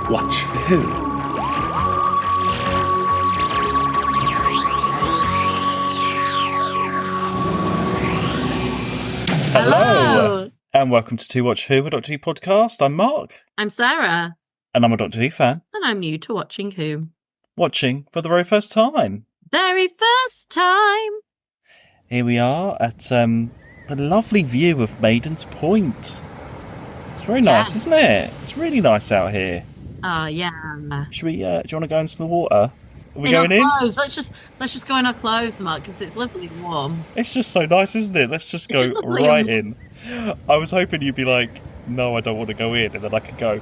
Watch who? Hello, Hello, and welcome to Watch Who, a Doctor Who podcast. I'm Mark, I'm Sarah, and I'm a Doctor Who fan, and I'm new to watching Who. watching for the very first time. Very first time. Here we are at the lovely view of Maiden's Point. It's very nice, isn't it? It's really nice out here. Oh yeah. Should we? Do you want to go into the water? Are we In our going in? clothes. Let's just go in our clothes, Mark, because it's lovely and warm. It's just so nice, isn't it? Let's just It's go just lovely right and in. I was hoping you'd be like, "No, I don't want to go in," and then I could go,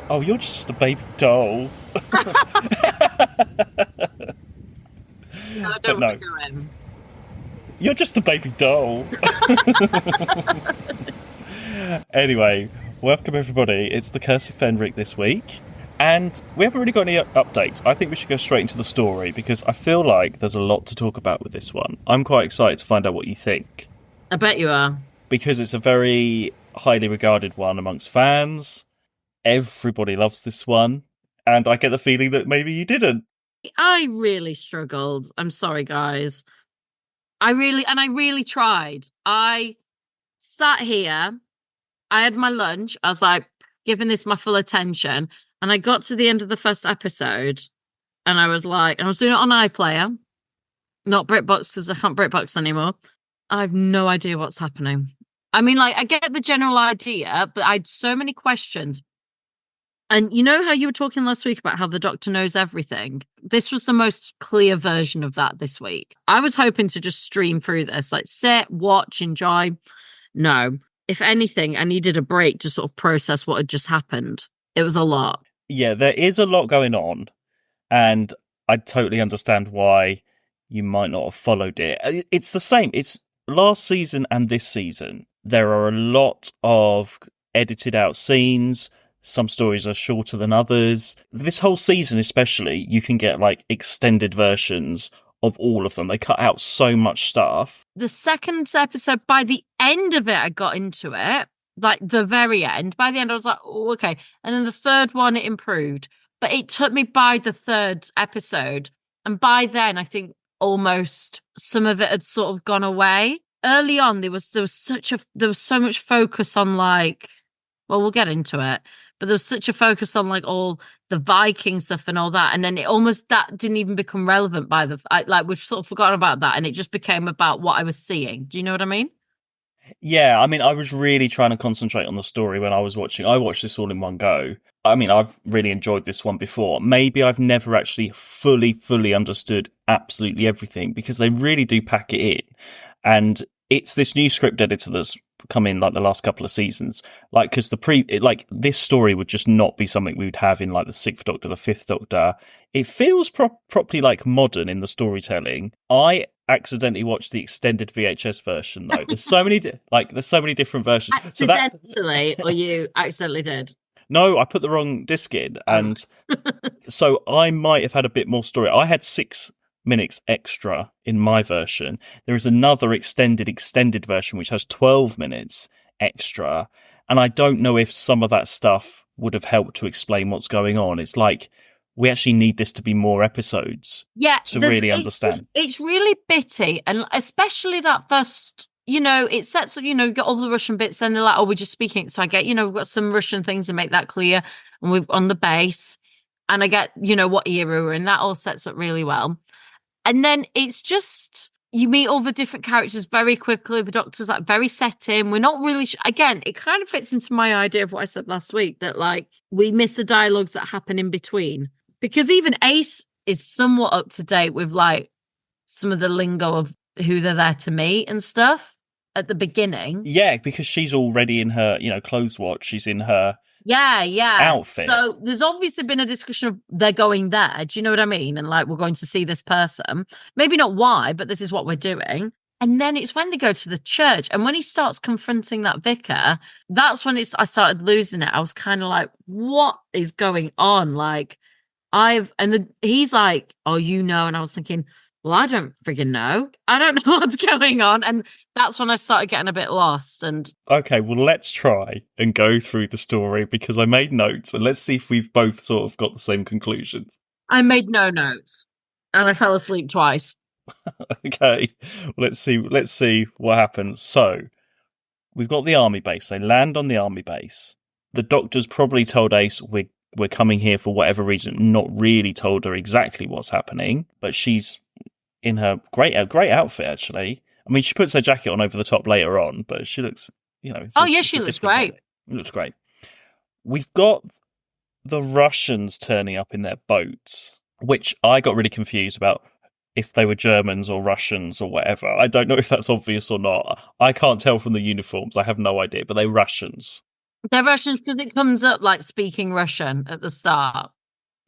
"Oh, you're just a baby doll." No, I But don't no, want to go in. you're just a baby doll. Anyway, welcome everybody. It's the Curse of Fenric this week, and we haven't really got any updates. I think we should go straight into the story because I feel like there's a lot to talk about with this one. I'm quite excited to find out what you think I bet you are. because it's a very highly regarded one amongst fans. Everybody loves this one, and I get the feeling that maybe you didn't. I really struggled. I'm sorry, guys. I really tried. I sat here. I had my lunch. I was like giving this my full attention, and I got to the end of the first episode, and I was doing it on iPlayer, not BritBox because I can't BritBox anymore. I have no idea what's happening. I mean, like, I get the general idea, but I had so many questions. And you know how you were talking last week about how the Doctor knows everything? This was the most clear version of that this week. I was hoping to just stream through this, like sit, watch, enjoy. No. If anything, I needed a break to sort of process what had just happened. It was a lot. Yeah, there is a lot going on, and I totally understand why you might not have followed it. It's the same. It's last season and this season. There are a lot of edited out scenes. Some stories are shorter than others. This whole season, especially, you can get like extended versions of all of them. They cut out so much stuff. The second episode, by the end of it, I got into it. Like the very end. By the end, I was like, oh, okay. And then the third one, it improved. But it took me by the third episode. And by then, I think almost some of it had sort of gone away. Early on, there was so much focus on like, well, we'll get into it. But there was such a focus on like all the Viking stuff and all that, and then that didn't even become relevant we've sort of forgotten about that, and it just became about what I was seeing. Do you know what I mean? Yeah, I mean, I was really trying to concentrate on the story when I was watching. I watched this all in one go. I mean, I've really enjoyed this one before. Maybe I've never actually fully understood absolutely everything because they really do pack it in. And it's this new script editor that's come in like the last couple of seasons. Like, because this story would just not be something we would have in like the Sixth Doctor, the Fifth Doctor. It feels properly like modern in the storytelling. I accidentally watched the extended VHS version though. There's so many different versions. Accidentally, or you accidentally did? No, I put the wrong disc in, and so I might have had a bit more story. I had 6 minutes extra in my version. There is another extended version which has 12 minutes extra, and I don't know if some of that stuff would have helped to explain what's going on. It's like we actually need this to be more episodes, Yeah, to really understand. It's really bitty, and especially that first. It sets up, you got all the Russian bits, and they're like, oh, we're just speaking. So I get, we've got some Russian things to make that clear, and we've on the base, and I get, what era we're in. That all sets up really well. And then it's just, you meet all the different characters very quickly. The Doctor's like very set in. We're not really, again, it kind of fits into my idea of what I said last week, that like we miss the dialogues that happen in between. Because even Ace is somewhat up to date with like some of the lingo of who they're there to meet and stuff at the beginning. Yeah, because she's already in her, clothes watch. She's in her yeah outfit. So there's obviously been a discussion of they're going there. Do you know what I mean? And like, we're going to see this person. Maybe not why, but this is what we're doing. And then it's when they go to the church, and when he starts confronting that vicar, that's when I started losing it. I was kind of like, what is going on? Like, he's like, oh, and I was thinking, well, I don't friggin' know. I don't know what's going on. And that's when I started getting a bit lost. And Okay, well, let's try and go through the story because I made notes and let's see if we've both sort of got the same conclusions. I made no notes. And I fell asleep twice. Okay, let's see what happens. So, we've got the army base. They land on the army base. The doctor's probably told Ace we're coming here for whatever reason, not really told her exactly what's happening, but she's in her great outfit actually. I mean, she puts her jacket on over the top later on, but she looks, Oh, yeah, it's she a looks different great. outfit. It looks great. We've got the Russians turning up in their boats, which I got really confused about if they were Germans or Russians or whatever. I don't know if that's obvious or not. I can't tell from the uniforms. I have no idea, but they're Russians. They're Russians because it comes up like speaking Russian at the start.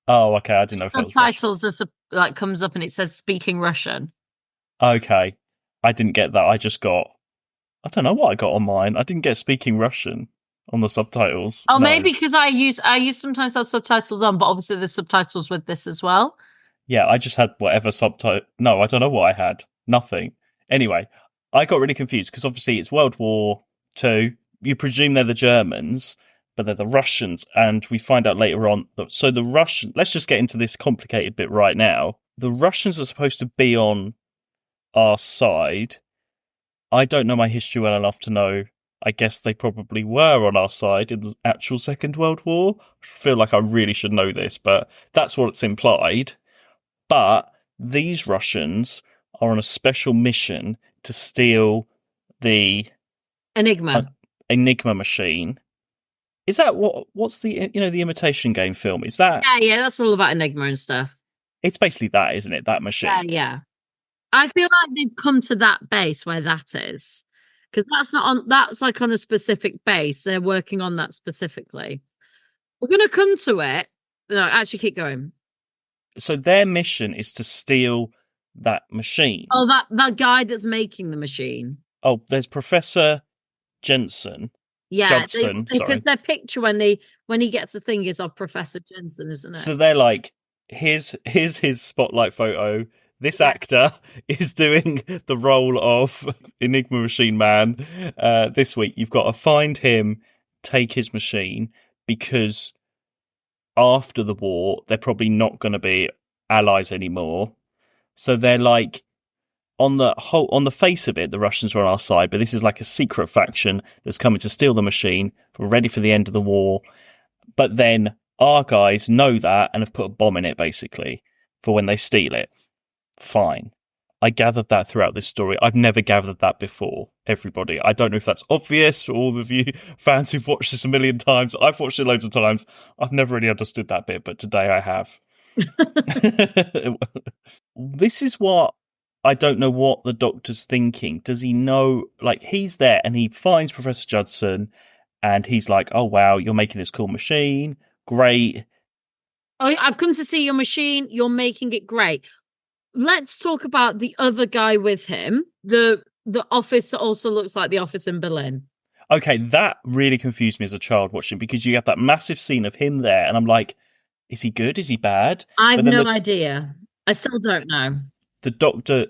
Oh, okay. I didn't know if that was Russian. Subtitles are like comes up and it says speaking Russian. Okay. I didn't get that. I don't know what I got on mine. I didn't get speaking Russian on the subtitles. Oh, No. maybe because I use sometimes have subtitles on, but obviously there's subtitles with this as well. Yeah, I just had whatever subtitle. No, I don't know what I had. Nothing. Anyway, I got really confused because obviously it's World War Two. You presume they're the Germans, but they're the Russians, and we find out later on that. So the Russian. Let's just get into this complicated bit right now. The Russians are supposed to be on our side. I don't know my history well enough to know. I guess they probably were on our side in the actual Second World War. I feel like I really should know this, but that's what it's implied. But these Russians are on a special mission to steal the Enigma. Enigma machine. Is that what's the Imitation Game film? Is that Yeah, that's all about Enigma and stuff. it's basically that, isn't it? That machine. Yeah. I feel like they've come to that base where that is. Because that's like on a specific base. They're working on that specifically. We're gonna come to it. No, actually keep going. So their mission is to steal that machine. Oh, that guy that's making the machine. Oh, there's Professor Jensen. Yeah, Judson, sorry. their picture when he gets the thing is of Professor Jensen, isn't it? So they're like, here's his spotlight photo. This actor is doing the role of Enigma Machine Man. This week, you've got to find him, take his machine, because after the war, they're probably not going to be allies anymore. So they're like, on the face of it, the Russians are on our side, but this is like a secret faction that's coming to steal the machine. We're ready for the end of the war. But then our guys know that and have put a bomb in it, basically, for when they steal it. Fine. I gathered that throughout this story. I've never gathered that before, everybody. I don't know if that's obvious for all of you fans who've watched this a million times. I've watched it loads of times. I've never really understood that bit, but today I have. This is what I don't know what the Doctor's thinking. Does he know, like, he's there and he finds Professor Judson and he's like, oh, wow, you're making this cool machine. Great. Oh, I've come to see your machine. You're making it great. Let's talk about the other guy with him. The office that also looks like the office in Berlin. Okay, that really confused me as a child watching because you have that massive scene of him there and I'm like, is he good? Is he bad? I've no idea. I still don't know. The Doctor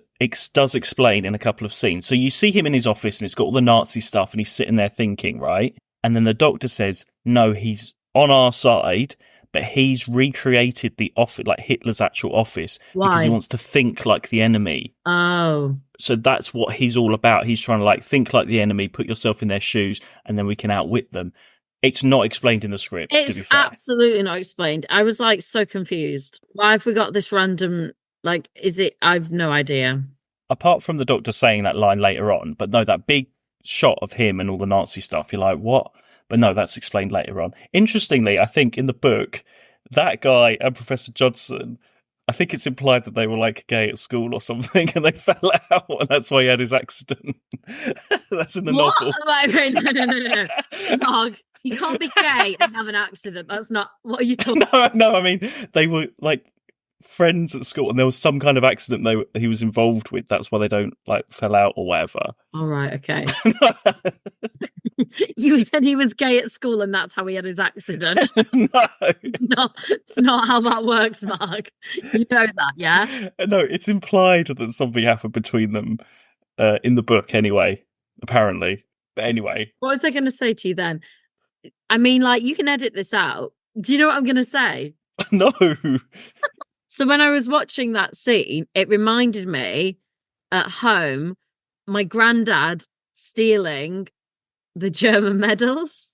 does explain in a couple of scenes. So you see him in his office and it's got all the Nazi stuff and he's sitting there thinking, right? And then the Doctor says, no, he's on our side, but he's recreated the office, like Hitler's actual office. Why? Because he wants to think like the enemy. Oh. So that's what he's all about. He's trying to like think like the enemy, put yourself in their shoes, and then we can outwit them. It's not explained in the script, to be fair. Absolutely not explained. I was like so confused. Why have we got this random, like, is it, I've no idea. Apart from the Doctor saying that line later on, but no, that big shot of him and all the Nazi stuff, you're like, what? But no, that's explained later on. Interestingly, I think in the book, that guy and Professor Judson, I think it's implied that they were like gay at school or something and they fell out and that's why he had his accident. That's in the novel. Like, no. Dog, you can't be gay and have an accident. That's not, what are you talking No, I mean, they were like friends at school, and there was some kind of accident he was involved with. That's why they don't like fell out or whatever. All right, okay. You said he was gay at school, and that's how he had his accident. No, It's not how that works, Mark. You know that, yeah? no, it's implied that something happened between them in the book, anyway. Apparently, but anyway, What was I going to say to you then? I mean, like, you can edit this out. Do you know what I'm going to say? no. So when I was watching that scene, it reminded me at home, my granddad stealing the German medals.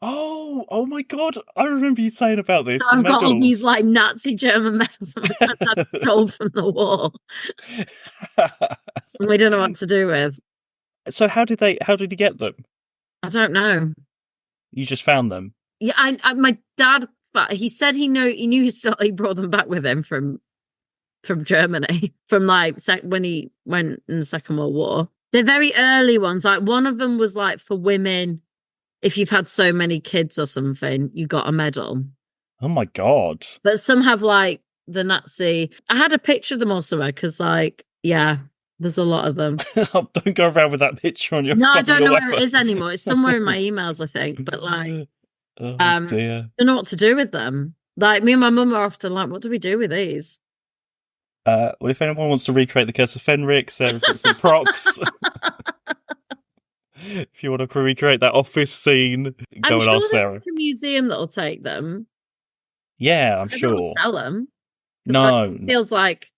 Oh my God! I remember you saying about this. So I've got all these like Nazi German medals that my granddad stole from the war. And we don't know what to do with. So how did he get them? I don't know. You just found them? Yeah, my dad. But he said he knew he brought them back with him from Germany from like when he went in the Second World War. They're very early ones. Like one of them was like for women. If you've had so many kids or something, you got a medal. Oh my God! But some have like the Nazi. I had a picture of them also because like yeah, there's a lot of them. Don't go around with that picture on your. No, I don't know where it is anymore. It's somewhere in my emails, I think. But like. Oh dear. I don't know what to do with them. Like me and my mum are often like, what do we do with these? Well, if anyone wants to recreate the Curse of Fenric, Sarah's got some props. If you want to recreate that office scene, go and ask Sarah. There's a museum that'll take them. Yeah, I'm sure. Don't sell them. No, it feels like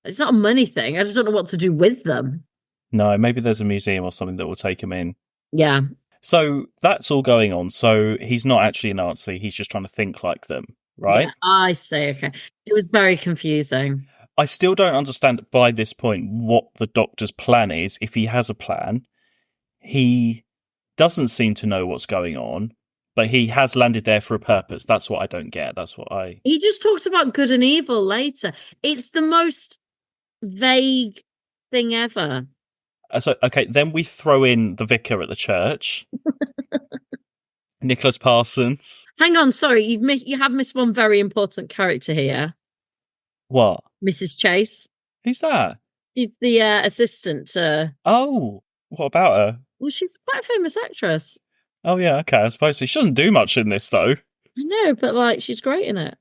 it's not a money thing. I just don't know what to do with them. No, maybe there's a museum or something that will take him in. Yeah. So that's all going on. So he's not actually a Nazi. He's just trying to think like them, right? Yeah, I see. Okay. It was very confusing. I still don't understand by this point what the Doctor's plan is. If he has a plan, he doesn't seem to know what's going on, but he has landed there for a purpose. That's what I don't get. He just talks about good and evil later. It's the most vague thing ever. So, okay, then we throw in the vicar at the church. Nicholas Parsons. Hang on, sorry, you have missed one very important character here. What? Mrs. Chase. Who's that? She's the assistant to... Oh, what about her? Well, she's quite a famous actress. Oh, yeah, okay, I suppose so. She doesn't do much in this, though. I know, but, like, she's great in it.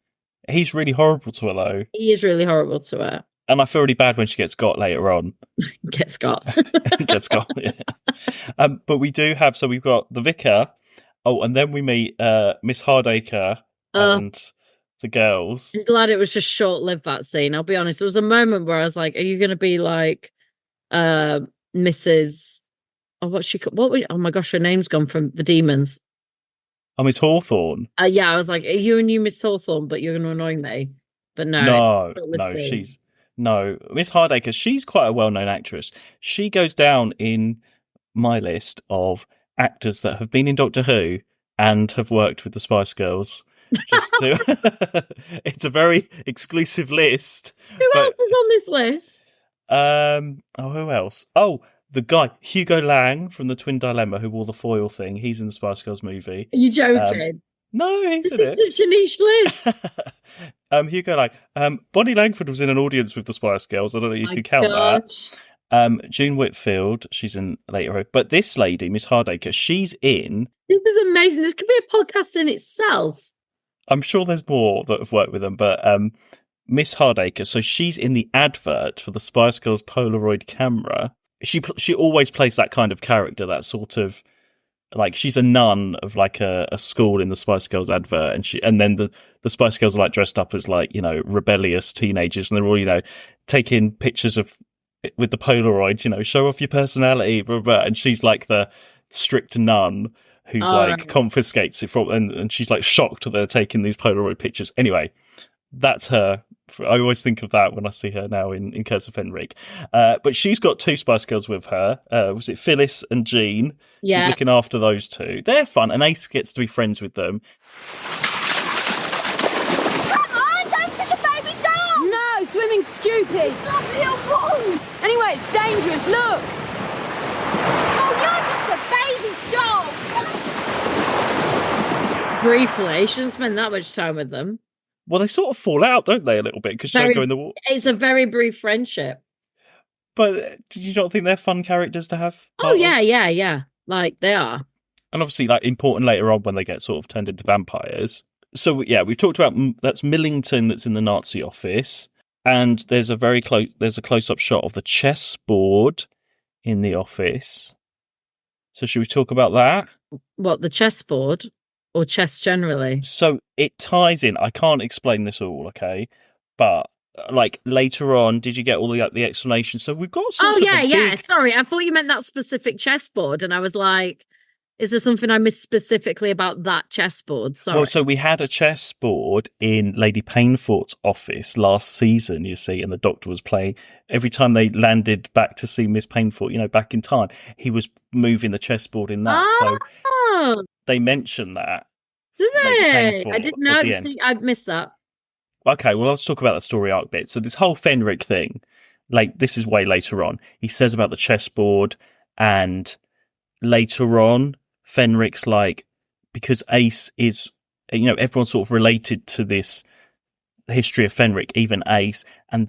He's really horrible to her, though. He is really horrible to her. And I feel really bad when she gets got later on. Gets got. Gets got, yeah. But we do have... So we've got the vicar. Oh, and then we meet Miss Hardacre and the girls. I'm glad it was just short-lived, that scene. I'll be honest. There was a moment where I was like, are you going to be like Mrs... Oh my gosh, her name's gone from the Demons. Oh, Miss Hawthorne. Yeah, I was like, are you and you Miss Hawthorne, but you're going to annoy me. But no. No, Miss Hardacre, she's quite a well-known actress. She goes down in my list of actors that have been in Doctor Who and have worked with the Spice Girls. It's a very exclusive list. Who else is on this list? Who else? Oh, the guy Hugo Lang from the Twin Dilemma, who wore the foil thing. He's in the Spice Girls movie. Are you joking? No, he's in it. This is such a niche list. Hugo Lang. Bonnie Langford was in an audience with the Spice Girls. I don't know if you can count that. June Whitfield, she's in later. But this lady, Miss Hardacre, she's in. This is amazing. This could be a podcast in itself. I'm sure there's more that have worked with them, but Miss Hardacre, so she's in the advert for the Spice Girls Polaroid camera. She always plays that kind of character, that sort of, like, she's a nun of like a school in the Spice Girls advert, and then the Spice Girls are like dressed up as like, you know, rebellious teenagers, and they're all, you know, taking pictures with the Polaroid, you know, show off your personality, blah, blah, and she's like the strict nun who confiscates it from, and she's like shocked that they're taking these Polaroid pictures. Anyway, that's her. I always think of that when I see her now in Curse of Fenric. But she's got two Spice Girls with her. Was it Phyllis and Jean? Yeah. She's looking after those two. They're fun, and Ace gets to be friends with them. Come on, don't touch a baby doll! No, swimming's stupid. It's lovely and warm. Anyway, it's dangerous, look! Oh, you're just a baby doll! Briefly, shouldn't spend that much time with them. Well, they sort of fall out, don't they, a little bit? Because Very- Shago in the water. It's a very brief friendship. But did you not think they're fun characters to have? Oh, part of? yeah. Like, they are. And obviously, like, important later on when they get sort of turned into vampires. So, yeah, we've talked about that's Millington that's in the Nazi office. And there's a close-up shot of the chessboard in the office. So should we talk about that? What, the chessboard or chess generally? So it ties in. I can't explain this all, okay? But like later on, did you get all the explanation? So we've got sort of a yeah. big... Sorry, I thought you meant that specific chessboard, and I was like, is there something I missed specifically about that chessboard? Sorry. Well, so we had a chessboard in Lady Painfort's office last season, you see, and the Doctor was playing. Every time they landed back to see Miss Painfort, back in time, he was moving the chessboard in that. So they mentioned that. Did Lady they? Painfort I didn't at know. the end. I missed that. Okay, well, let's talk about the story arc bit. So this whole Fenric thing, like, this is way later on. He says about the chessboard, and later on, Fenric's like, because Ace is, everyone's sort of related to this history of Fenric, even Ace, and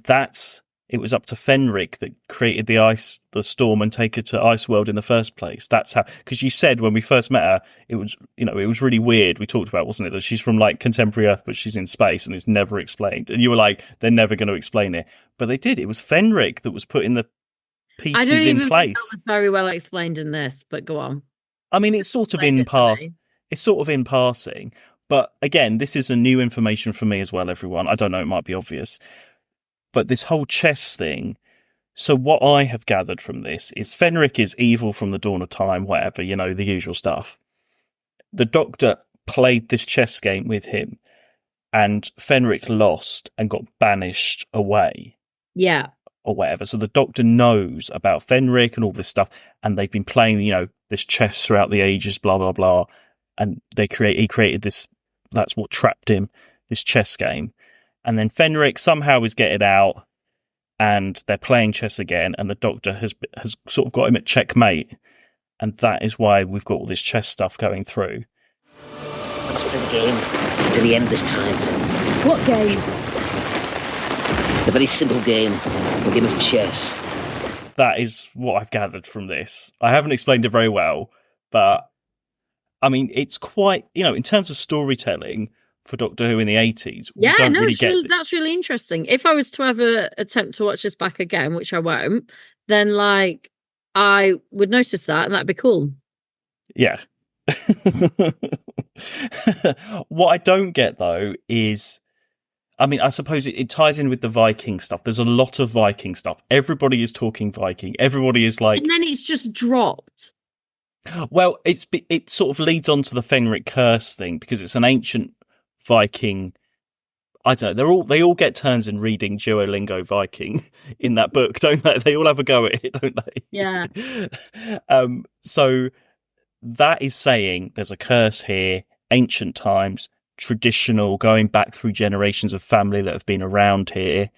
it was up to Fenric that created the storm and take her to Iceworld in the first place. That's how, because you said when we first met her, it was really weird. We talked about, wasn't it, that she's from like contemporary Earth, but she's in space and it's never explained. And you were like, they're never going to explain it. But they did. It was Fenric that was putting the pieces I don't even in place. think that was very well explained in this, but go on. I mean, it's sort of in passing. But again, this is a new information for me as well, everyone. I don't know, it might be obvious. But this whole chess thing, so what I have gathered from this is Fenric is evil from the dawn of time, whatever, the usual stuff. The Doctor played this chess game with him, and Fenric lost and got banished away. Yeah. Or whatever. So the Doctor knows about Fenric and all this stuff, and they've been playing, this chess throughout the ages, blah, blah, blah. And he created this, that's what trapped him, this chess game. And then Fenric somehow is getting out, and they're playing chess again, and the Doctor has sort of got him at checkmate, and that is why we've got all this chess stuff going through. Let's play the game to the end this time. What game? A very simple game, a game of chess. That is what I've gathered from this. I haven't explained it very well, but I mean, it's quite, in terms of storytelling for Doctor Who in the 80s. Yeah, no, that's really interesting. If I was to ever attempt to watch this back again, which I won't, then like I would notice that, and that'd be cool. Yeah. What I don't get though is, I mean, I suppose it ties in with the Viking stuff. There's a lot of Viking stuff. Everybody is talking Viking. Everybody is like, and then it's just dropped. Well, it sort of leads on to the Fenric curse thing, because it's an ancient Viking. I don't know. They all get turns in reading Duolingo Viking in that book, don't they? They all have a go at it, don't they? Yeah. So that is saying there's a curse here, ancient times, traditional, going back through generations of family that have been around here.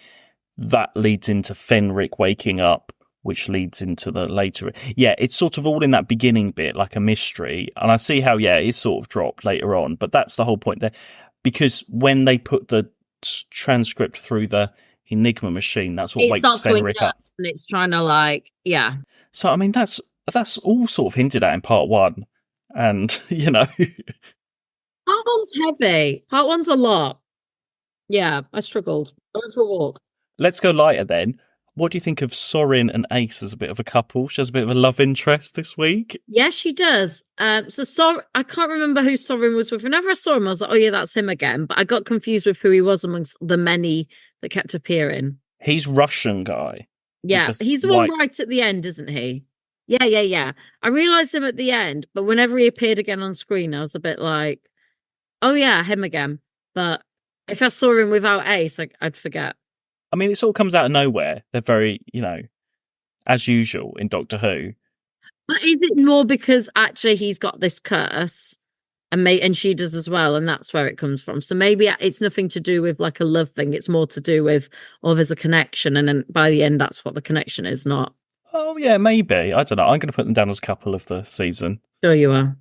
That leads into Fenric waking up, which leads into the later. Yeah, it's sort of all in that beginning bit, like a mystery. And I see how, it is sort of dropped later on, but that's the whole point there. Because when they put the transcript through the Enigma machine, that's what wakes Fenric up. And it's trying to So, I mean, that's all sort of hinted at in part one. And, Part one's heavy. Part one's a lot. Yeah, I struggled. I went for a walk. Let's go lighter then. What do you think of Sorin and Ace as a bit of a couple? She has a bit of a love interest this week. Yeah, she does. So I can't remember who Sorin was with. Whenever I saw him, I was like, oh yeah, that's him again. But I got confused with who he was amongst the many that kept appearing. He's Russian guy. Yeah, he's the one right at the end, isn't he? Yeah. I realised him at the end, but whenever he appeared again on screen, I was a bit like, oh yeah, him again. But if I saw him without Ace, I'd forget. I mean, it all comes out of nowhere. They're very, as usual in Doctor Who. But is it more because actually he's got this curse and she does as well, and that's where it comes from? So maybe it's nothing to do with like a love thing. It's more to do with, there's a connection, and then by the end, that's what the connection is, not. Oh, yeah, maybe. I don't know. I'm going to put them down as a couple of the season. Sure you are.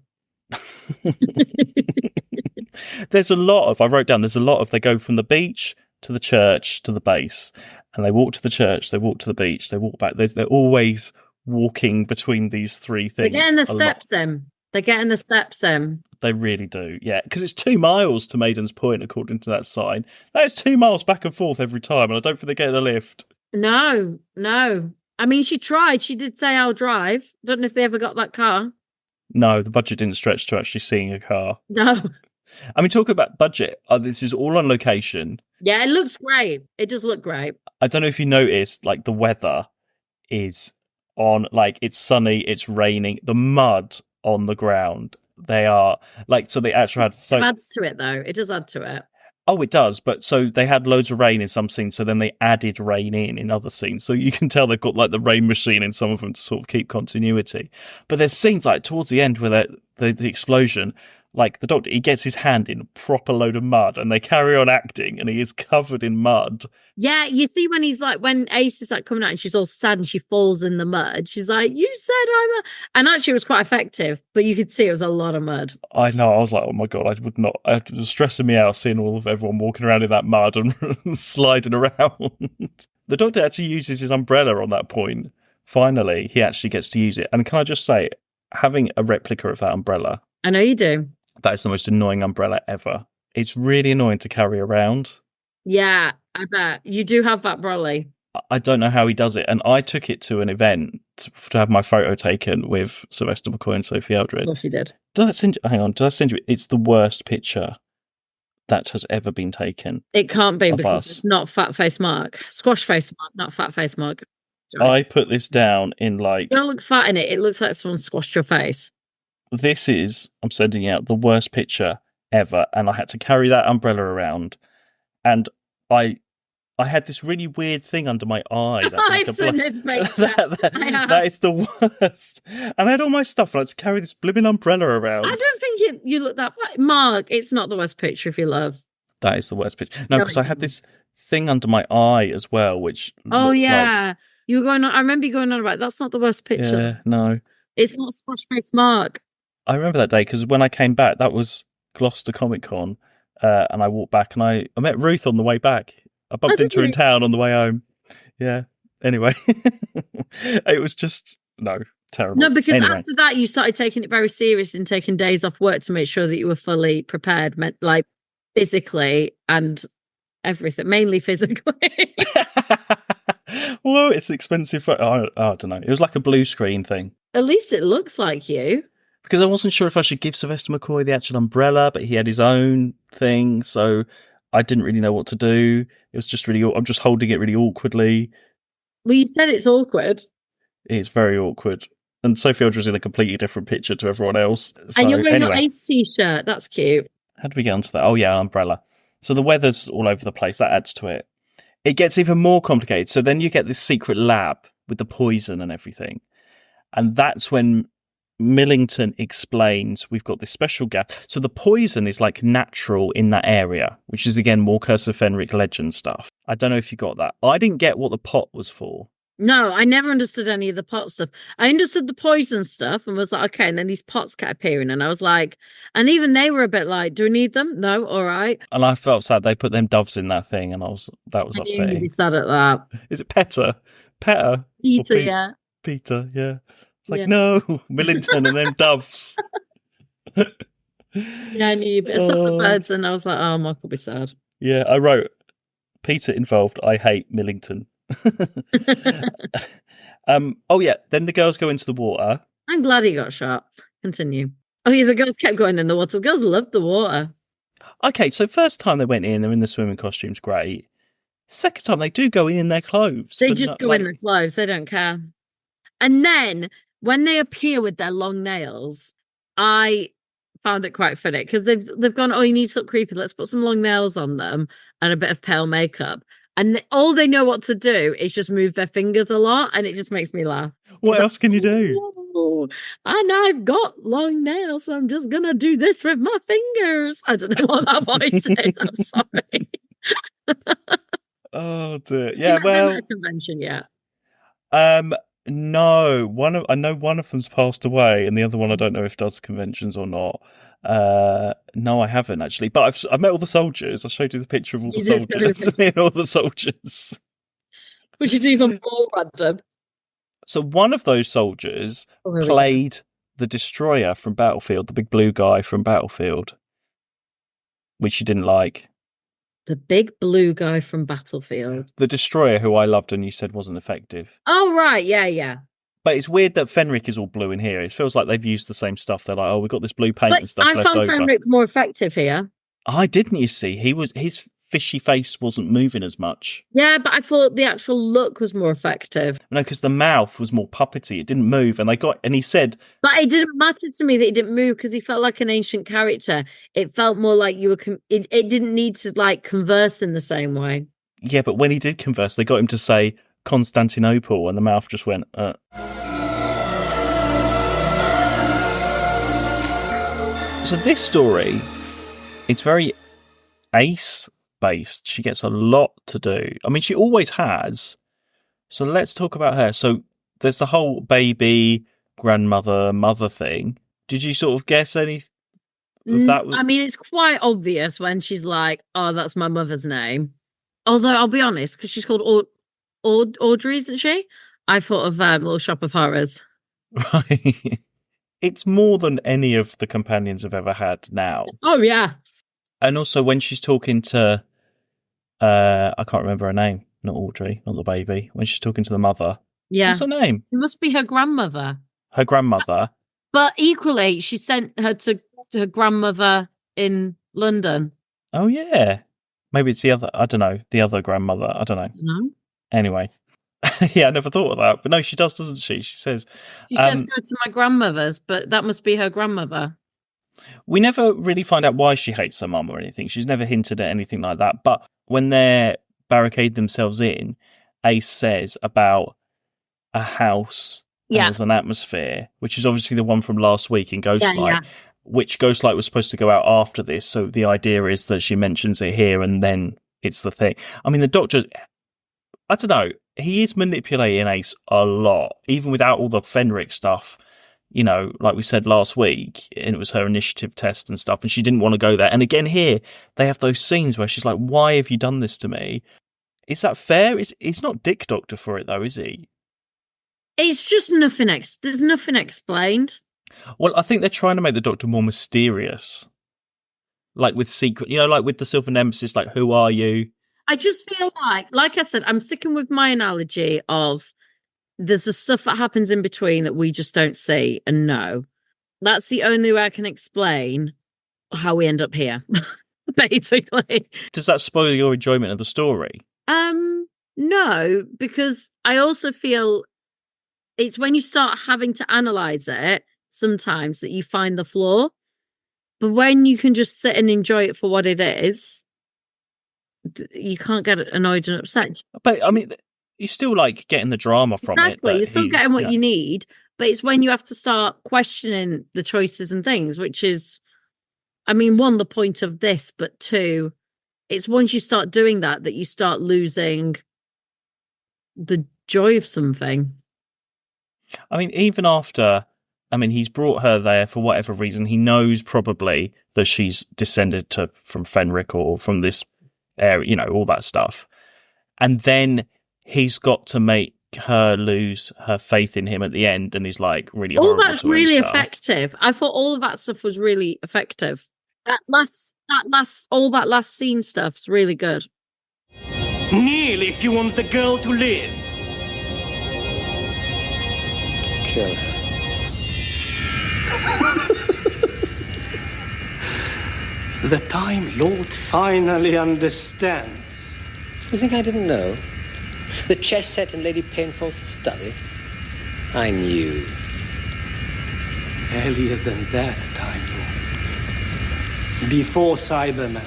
There's a lot of, I wrote down, there's a lot of, they go from the beach to the church to the base, and they walk to the church, they walk to the beach, they walk back. They're always walking between these three They're things. getting the a lot. steps in. They're getting the steps in. They really do, yeah. Because it's 2 miles to Maiden's Point, according to that sign. That is 2 miles back and forth every time, and I don't think they're getting a lift. No. I mean, she tried. She did say, I'll drive. Don't know if they ever got that car. No, the budget didn't stretch to actually seeing a car. No. I mean, talking about budget, this is all on location. Yeah, it looks great. It does look great. I don't know if you noticed, like, the weather is on, like, it's sunny, it's raining, the mud on the ground. They are, like, so they actually had... So, it adds to it, though. It does add to it. oh, it does, but so they had loads of rain in some scenes, so then they added rain in other scenes. So you can tell they've got, like, the rain machine in some of them to sort of keep continuity. But there's scenes, like, towards the end where the explosion... Like, the doctor, he gets his hand in a proper load of mud and they carry on acting and he is covered in mud. Yeah, you see when Ace is like coming out and she's all sad and she falls in the mud, she's like, you said I'm a... And actually it was quite effective, but you could see it was a lot of mud. I know, I was like, oh my God, I would not... It was stressing me out seeing all of everyone walking around in that mud and sliding around. The doctor actually uses his umbrella on that point. Finally, he actually gets to use it. And can I just say, having a replica of that umbrella... I know you do. That is the most annoying umbrella ever. It's really annoying to carry around. Yeah, I bet. You do have that brolly. I don't know how he does it. And I took it to an event to have my photo taken with Sylvester McCoy and Sophie Eldred. Of course you did. Did I send you? Hang on. Did I send you? It's the worst picture that has ever been taken. It can't be of because us. it's not fat face Mark. Squash face Mark, not fat face Mark. I put this down in like... You don't look fat in it. It looks like someone squashed your face. This is, I'm sending out the worst picture ever, and I had to carry that umbrella around, and I had this really weird thing under my eye. I've seen this picture. That is the worst. And I had all my stuff, and I had to carry this blooming umbrella around. I don't think you look that bad. Mark, it's not the worst picture if you love. That is the worst picture. No, because I had this thing under my eye as well, which... Oh, yeah. You were going on... I remember you going on about, that's not the worst picture. Yeah, no. It's not squash face Mark. I remember that day because when I came back, that was Gloucester Comic Con, and I walked back and I met Ruth on the way back. I bumped into her in town on the way home. Yeah. Anyway, it was just, no, terrible. No, because anyway. after that, you started taking it very serious and taking days off work to make sure that you were fully prepared, like physically and everything, mainly physically. Well, it's expensive. I don't know. It was like a blue screen thing. At least it looks like you. Because I wasn't sure if I should give Sylvester McCoy the actual umbrella, but he had his own thing, so I didn't really know what to do. It was just really... I'm just holding it really awkwardly. Well, you said it's awkward. It's very awkward. And Sophie Eldred's in a completely different picture to everyone else. So, and you're wearing anyway, your Ace t-shirt. That's cute. How did we get onto that? Oh, yeah, umbrella. So the weather's all over the place. That adds to it. It gets even more complicated. So then you get this secret lab with the poison and everything. And that's when Millington explains we've got this special gas. So the poison is like natural in that area, which is again more Curse of Fenric legend stuff. I don't know if you got that. I didn't get what the pot was for. No, I never understood any of the pot stuff. I understood the poison stuff and was like, okay, and then these pots kept appearing and I was like, and even they were a bit like, do we need them? No, all right. And I felt sad they put them doves in that thing and that was upsetting. You'd be sad at that. Is it Petter? Peter, yeah. Peter, yeah. It's like, Yeah. no, Millington and then doves. Yeah, I knew, but I saw the birds and I was like, oh, Mark will be sad. Yeah, I wrote, Peter involved, I hate Millington. Oh yeah, then the girls go into the water. I'm glad he got shot. Continue. Oh yeah, the girls kept going in the water. The girls loved the water. Okay, so first time they went in, they're in the swimming costumes, great. Second time they do go in their clothes. They just go in their clothes. They don't care. And then when they appear with their long nails, I found it quite funny because they've gone, oh, you need to look creepy. Let's put some long nails on them and a bit of pale makeup. And all they know what to do is just move their fingers a lot, and it just makes me laugh. What else can you do? Oh, and I've got long nails, so I'm just gonna do this with my fingers. I don't know what that voice is. I'm sorry. Oh dear. Yeah, You're not well, at a convention yet. No, I know one of them's passed away, and the other one I don't know if does conventions or not. No, I haven't actually, but I've met all the soldiers. I showed you the picture of all the You did, soldiers. Me and all the soldiers. which is even more random. So one of those soldiers Oh, here we go. played the destroyer from Battlefield, the big blue guy from Battlefield, which you didn't like. The big blue guy from Battlefield. The destroyer, who I loved and you said wasn't effective. Oh, right. Yeah. But it's weird that Fenric is all blue in here. It feels like they've used the same stuff. They're like, oh, we've got this blue paint But and stuff I left found over. Fenric more effective here. I didn't, you see. His fishy face wasn't moving as much. Yeah, but I thought the actual look was more effective. No, because the mouth was more puppety. It didn't move. And he said, But it didn't matter to me that he didn't move because he felt like an ancient character. It felt more like you were. It didn't need to like converse in the same way. yeah, but when he did converse, they got him to say Constantinople, and the mouth just went, So this story, it's very Ace based. She gets a lot to do. I mean, she always has. So let's talk about her. So there's the whole baby, grandmother, mother thing. Did you sort of guess any of that? I mean, it's quite obvious when she's like, "Oh, that's my mother's name." Although I'll be honest, because she's called Audrey, isn't she? I thought of Little Shop of Horrors. Right. It's more than any of the companions have ever had now. Oh yeah. And also when she's talking to, I can't remember her name, not Audrey, not the baby. When she's talking to the mother, Yeah. what's her name? It must be her grandmother. Her grandmother. But equally, she sent her to her grandmother in London. Oh yeah, maybe it's the other. I don't know, the other grandmother. I don't know. No. Anyway, yeah, I never thought of that, but no, she does, doesn't she? She says, She says go to my grandmother's, but that must be her grandmother. we never really find out why she hates her mum or anything. She's never hinted at anything like that. But when they barricade themselves in, Ace says about a house Yeah. has an atmosphere, which is obviously the one from last week in Ghostlight, Yeah. which Ghostlight was supposed to go out after this. So the idea is that she mentions it here and then it's the thing. I mean, the Doctor, I don't know, he is manipulating Ace a lot, even without all the Fenric stuff. You know, like we said last week, and it was her initiative test and stuff, and she didn't want to go there. And again here, they have those scenes where she's like, why have you done this to me? Is that fair? It's not Dick Doctor for it, though, is he? It's just nothing. There's nothing explained. Well, I think they're trying to make the Doctor more mysterious. Like with secret, you know, like with the Silver Nemesis, like, who are you? I just feel like I said, I'm sticking with my analogy of there's the stuff that happens in between that we just don't see and know. That's the only way I can explain how we end up here, basically. Does that spoil your enjoyment of the story? No, because I also feel it's when you start having to analyze it sometimes that you find the flaw. But when you can just sit and enjoy it for what it is, you can't get annoyed and upset. But I mean, you're still like getting the drama from it. Exactly, you're still getting what yeah. you need, but it's when you have to start questioning the choices and things, which is, I mean, one, the point of this, but two, it's once you start doing that you start losing the joy of something. I mean, even after, I mean, he's brought her there for whatever reason. He knows probably that she's descended from Fenric or from this area, you know, all that stuff. And then he's got to make her lose her faith in him at the end, and he's like really All horrible that's to her and really stuff. effective. I thought all of that stuff was really effective. All that last scene stuff's really good. Kneel if you want the girl to live. Kill her. The Time Lord finally understands. You think I didn't know? The chess set in Lady Painful's study? I knew. Earlier than that, Time Lord. Before Cyberman.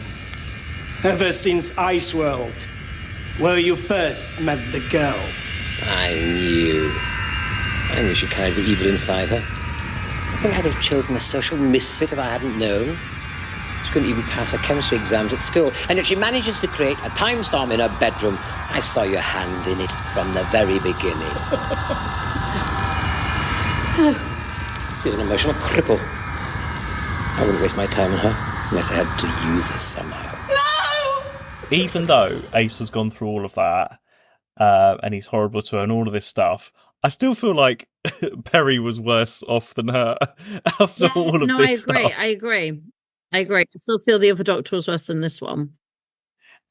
Ever since Iceworld, where you first met the girl. I knew she carried the evil inside her. I think I'd have chosen a social misfit if I hadn't known. She couldn't even pass her chemistry exams at school, and yet she manages to create a time storm in her bedroom. I saw your hand in it from the very beginning. She's an emotional cripple. I wouldn't waste my time on her unless I had to use her somehow. Even though Ace has gone through all of that, and he's horrible to her and all of this stuff, I still feel like Perry was worse off than her after all of this stuff. I agree. I still feel the other Doctor was worse than this one.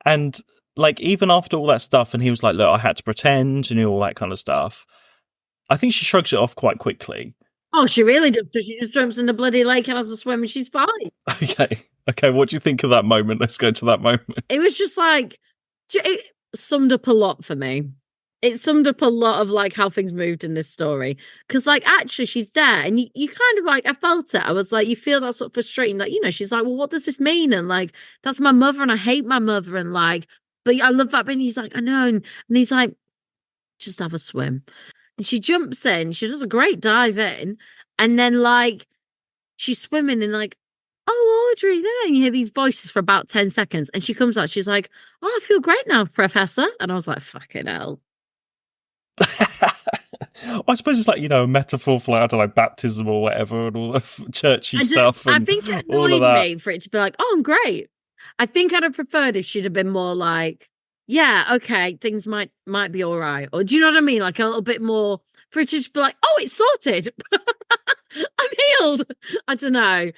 And like, even after all that stuff, and he was like, look, I had to pretend and all that kind of stuff, I think she shrugs it off quite quickly. Oh, she really does. She just jumps in the bloody lake and has a swim and she's fine. Okay, what do you think of that moment? Let's go to that moment. It was just like, it summed up a lot for me. It summed up a lot of like how things moved in this story. Because like, actually she's there and you kind of like, I felt it. I was like, you feel that sort of frustrating. Like, she's like, well, what does this mean? And like, that's my mother and I hate my mother. And like, but I love that bit. And he's like, I know. And he's like, just have a swim. And she jumps in. She does a great dive in. And then like, she's swimming and like, oh, Audrey, and you hear these voices for about 10 seconds. And she comes out, she's like, oh, I feel great now, Professor. And I was like, fucking hell. I suppose it's like, a metaphor for, like, I don't know, baptism or whatever and all the churchy stuff. I think it annoyed me for it to be like, oh, I'm great. I think I'd have preferred if she'd have been more like, yeah, okay, things might be all right. Or do you know what I mean? Like a little bit more for it to just be like, oh, it's sorted. I'm healed. I don't know.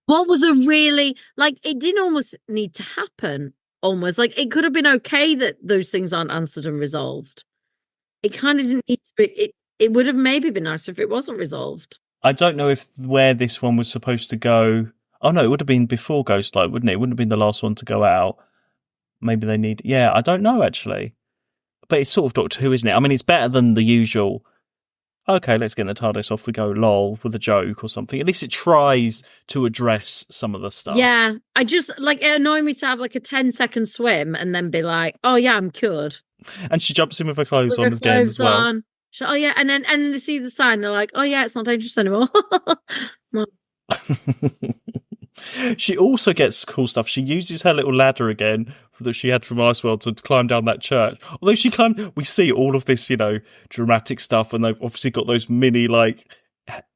What was a really, like, it didn't almost need to happen. Almost like it could have been okay that those things aren't answered and resolved. It kind of didn't need to be, it would have maybe been nicer if it wasn't resolved. I don't know if where this one was supposed to go. Oh no, it would have been before Ghostlight, wouldn't it? It wouldn't have been the last one to go out. Maybe they need, I don't know actually. But it's sort of Doctor Who, isn't it? I mean, it's better than the usual, okay, let's get the TARDIS off we go, lol, with a joke or something. At least it tries to address some of the stuff. Yeah, I just, like, it annoyed me to have, like, a 10-second swim and then be like, oh, yeah, I'm cured. And she jumps in with her clothes on again as well. On. Oh, yeah, and then they see the sign, they're like, oh, yeah, it's not dangerous anymore. She also gets cool stuff. She uses her little ladder again that she had from Iceworld to climb down that church. Although she climbed, we see all of this, dramatic stuff, and they've obviously got those mini like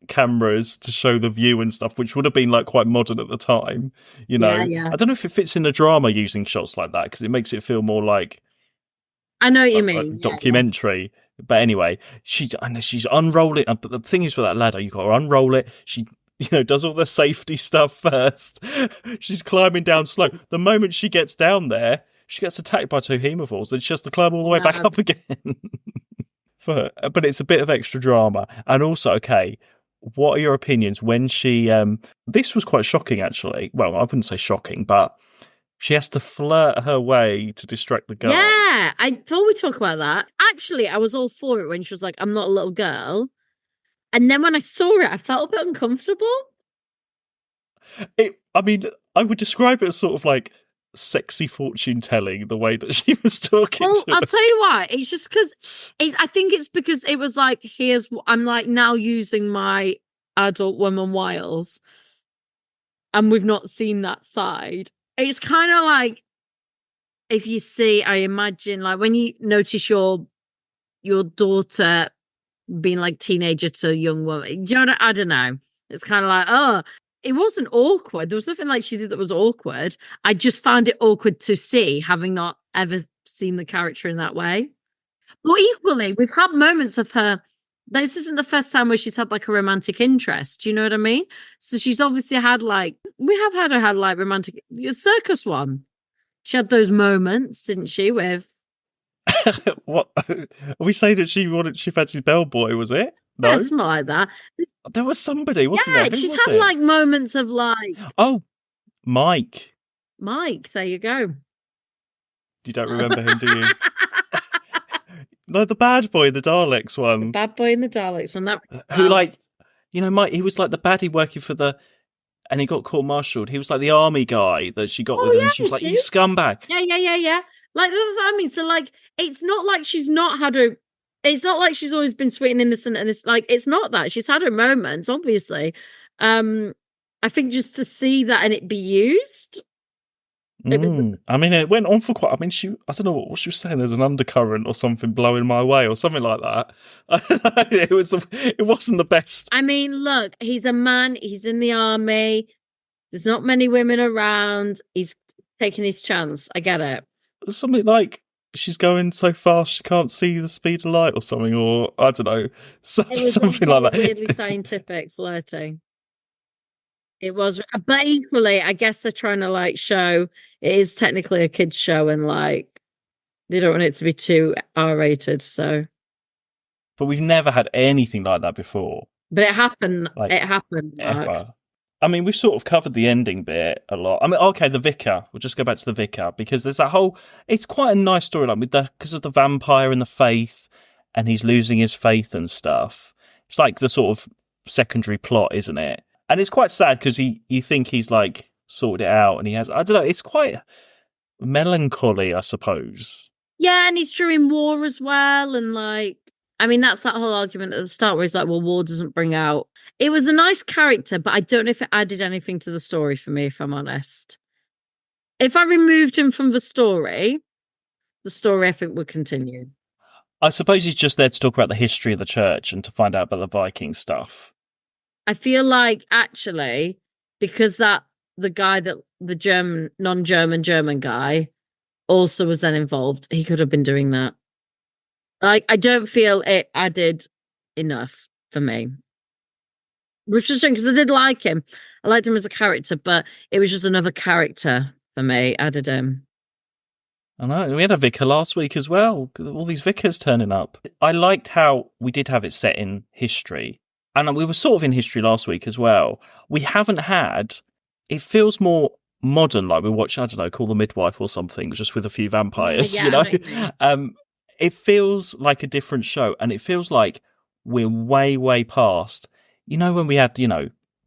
cameras to show the view and stuff, which would have been like quite modern at the time. Yeah. I don't know if it fits in a drama using shots like that because it makes it feel more like I know what you mean, documentary. Yeah. But anyway, she's unrolling. But the thing is with that ladder, you got to unroll it. She does all the safety stuff first. She's climbing down slow. The moment she gets down there, she gets attacked by two haemophils and she has to climb all the way back up again. But it's a bit of extra drama. And also, okay, what are your opinions when she... this was quite shocking, actually. Well, I wouldn't say shocking, but she has to flirt her way to distract the girl. Yeah, I thought we'd talk about that. Actually, I was all for it when she was like, I'm not a little girl. And then when I saw it, I felt a bit uncomfortable. I would describe it as sort of like sexy fortune telling, the way that she was talking to I'll her. tell you why. It's just because I think it's because it was like, I'm like now using my adult woman wiles. And we've not seen that side. It's kind of like, if you see, I imagine, like when you notice your daughter being like teenager to a young woman. Do you know what I don't know. It's kind of like, oh, it wasn't awkward. There was nothing like she did that was awkward. I just found it awkward to see, having not ever seen the character in that way. But equally, we've had moments of her. This isn't the first time where she's had like a romantic interest. Do you know what I mean? So she's obviously had like, we have had her had like romantic, circus one. She had those moments, didn't she, with What are we saying that she fancied Bellboy, was it? No, yeah, something like that. There was somebody, wasn't there? Yeah, she's had like moments of like, oh, Mike. There you go. You don't remember him, do you? No, the bad boy, the Daleks one. Bad boy in the Daleks one. That who like, Mike. He was like the baddie working for the. And he got court-martialed. He was like the army guy that she got with, and she was like, "You scumbag!" Yeah. Like that's what I mean. So like, it's not like she's not had a. It's not like she's always been sweet and innocent, and it's like it's not that she's had her moments, obviously. I think just to see that and it be used, It was I mean, it went on for quite. I mean, I don't know what she was saying. There's an undercurrent or something blowing my way or something like that. It wasn't the best. I mean, look, he's a man, he's in the army. There's not many women around. He's taking his chance. I get it. Something like she's going so fast she can't see the speed of light or something, or I don't know, It was something all like that. weirdly scientific flirting. It was, but equally, I guess they're trying to like show it is technically a kids show, and like they don't want it to be too R-rated. So, But we've never had anything like that before, but it happened. like It happened. Mark. ever. I mean, we've sort of covered the ending bit a lot. I mean, okay, the vicar. We'll just go back to the vicar because there's that whole. It's quite a nice storyline with because of the vampire and the faith, and he's losing his faith and stuff. It's like the sort of secondary plot, isn't it? And it's quite sad because you think he's like sorted it out, and he has. I don't know. It's quite melancholy, I suppose. Yeah, and he's during war as well, and like, I mean, that's that whole argument at the start where he's like, "Well, war doesn't bring out." It was a nice character, but I don't know if it added anything to the story for me, if I'm honest. If I removed him from the story I think would continue. I suppose he's just there to talk about the history of the church and to find out about the Viking stuff. I feel like actually, because the guy that the German, non-German German guy also was then involved, he could have been doing that. Like, I don't feel it added enough for me. Which is because I did like him. I liked him as a character, but it was just another character for me. Added him. I know, we had a vicar last week as well. All these vicars turning up. I liked how we did have it set in history. And we were sort of in history last week as well. We haven't had... It feels more modern, like we watch, I don't know, Call the Midwife or something, just with a few vampires, Yeah, you know? I know what you mean. It feels like a different show. And it feels like we're way, way past... You know, when we had,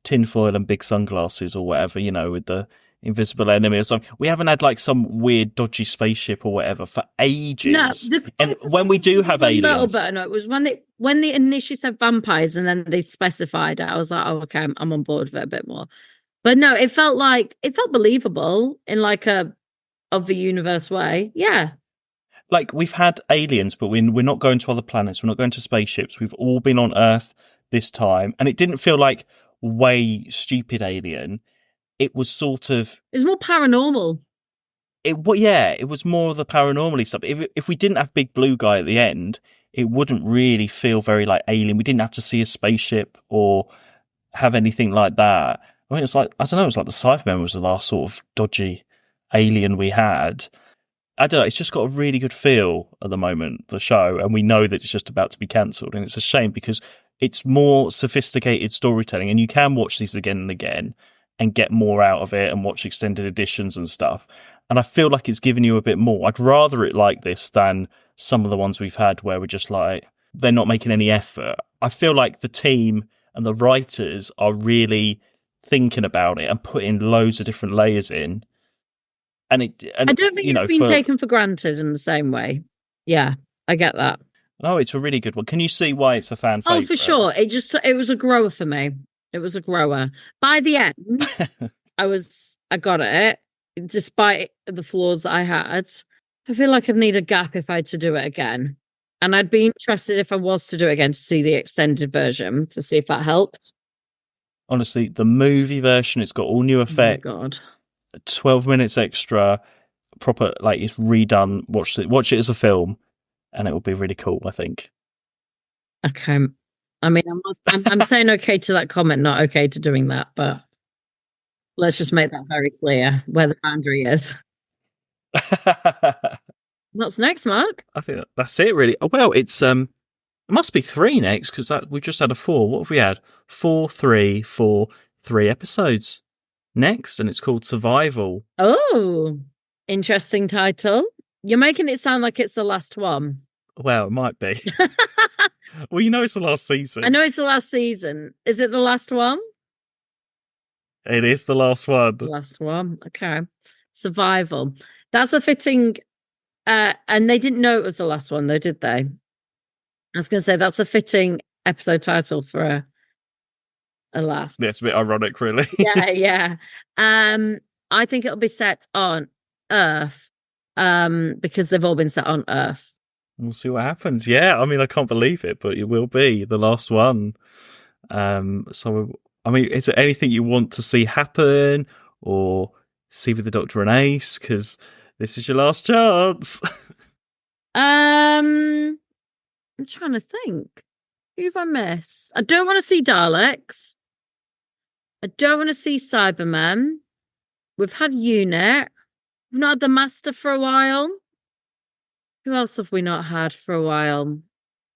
tinfoil and big sunglasses or whatever, with the invisible enemy or something. We haven't had like some weird dodgy spaceship or whatever for ages. No, and when we do have aliens, no, it was when they initially said vampires and then they specified it. I was like, oh, okay, I'm on board with it a bit more. But no, it felt believable in like a of the universe way. Yeah. Like we've had aliens, but we're not going to other planets. We're not going to spaceships. We've all been on Earth this time, and it didn't feel like way stupid alien. It was sort of... It was more paranormal. It was more of the paranormal stuff. If we didn't have Big Blue Guy at the end, it wouldn't really feel very like alien. We didn't have to see a spaceship or have anything like that. I mean, it's like, I don't know, it was like the Cybermen was the last sort of dodgy alien we had. I don't know, it's just got a really good feel at the moment, the show, and we know that it's just about to be cancelled, and it's a shame because it's more sophisticated storytelling, and you can watch these again and again and get more out of it and watch extended editions and stuff. And I feel like it's giving you a bit more. I'd rather it like this than some of the ones we've had where we're just like, they're not making any effort. I feel like the team and the writers are really thinking about it and putting loads of different layers in. And I don't think it's been taken for granted in the same way. Yeah, I get that. Oh, it's a really good one. Can you see why it's a fan favourite? Oh, for sure. It was a grower for me. It was a grower. By the end, I got it, despite the flaws I had. I feel like I'd need a gap if I had to do it again. And I'd be interested if I was to do it again to see the extended version, to see if that helped. Honestly, the movie version, it's got all new effects. Oh, my God. 12 minutes extra, proper, like it's redone. Watch it as a film, and it will be really cool, I think. Okay. I mean, I'm saying okay to that comment, not okay to doing that, but let's just make that very clear where the boundary is. What's next, Mark? I think that's it, really. Oh, well, it must be 3 next because we've just had a 4. What have we had? 4, 3, 4, 3 episodes next, and it's called Survival. Oh, interesting title. You're making it sound like it's the last one. Well, it might be. Well, it's the last season. I know it's the last season. Is it the last one? It is the last one. Last one. Okay. Survival. That's a fitting... and they didn't know it was the last one, though, did they? I was going to say, that's a fitting episode title for a last. Yeah, it's a bit ironic, really. Yeah. I think it'll be set on Earth, because they've all been set on Earth. We'll see what happens. Yeah, I mean, I can't believe it, but it will be the last one. So, I mean, is there anything you want to see happen or see with the Doctor and Ace? Because this is your last chance. I'm trying to think. Who have I missed? I don't want to see Daleks. I don't want to see Cybermen. We've had Unit. We've not had the Master for a while. Who else have we not had for a while?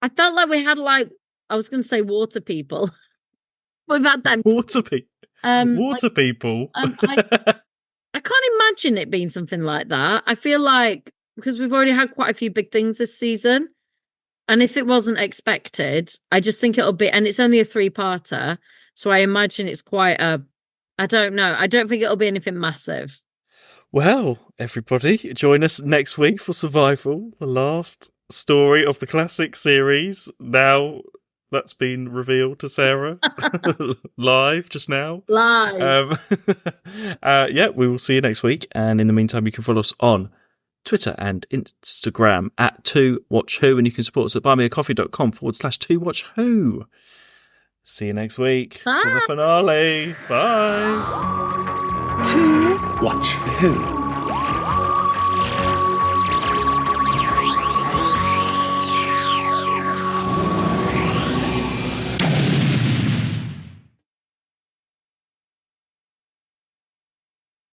I felt like we had, like, I was going to say water people. We've had them. Water people. Water like, people. I can't imagine it being something like that. I feel like, because we've already had quite a few big things this season, and if it wasn't expected, I just think it'll be, and it's only a 3-parter, so I imagine it's quite I don't know. I don't think it'll be anything massive. Well, everybody, join us next week for Survival, the last story of the classic series. Now that's been revealed to Sarah live just now. Live. Yeah, we will see you next week. And in the meantime, you can follow us on Twitter and Instagram at 2WatchWho, and you can support us at buymeacoffee.com/2WatchWho. See you next week for the finale. Bye. To watch who?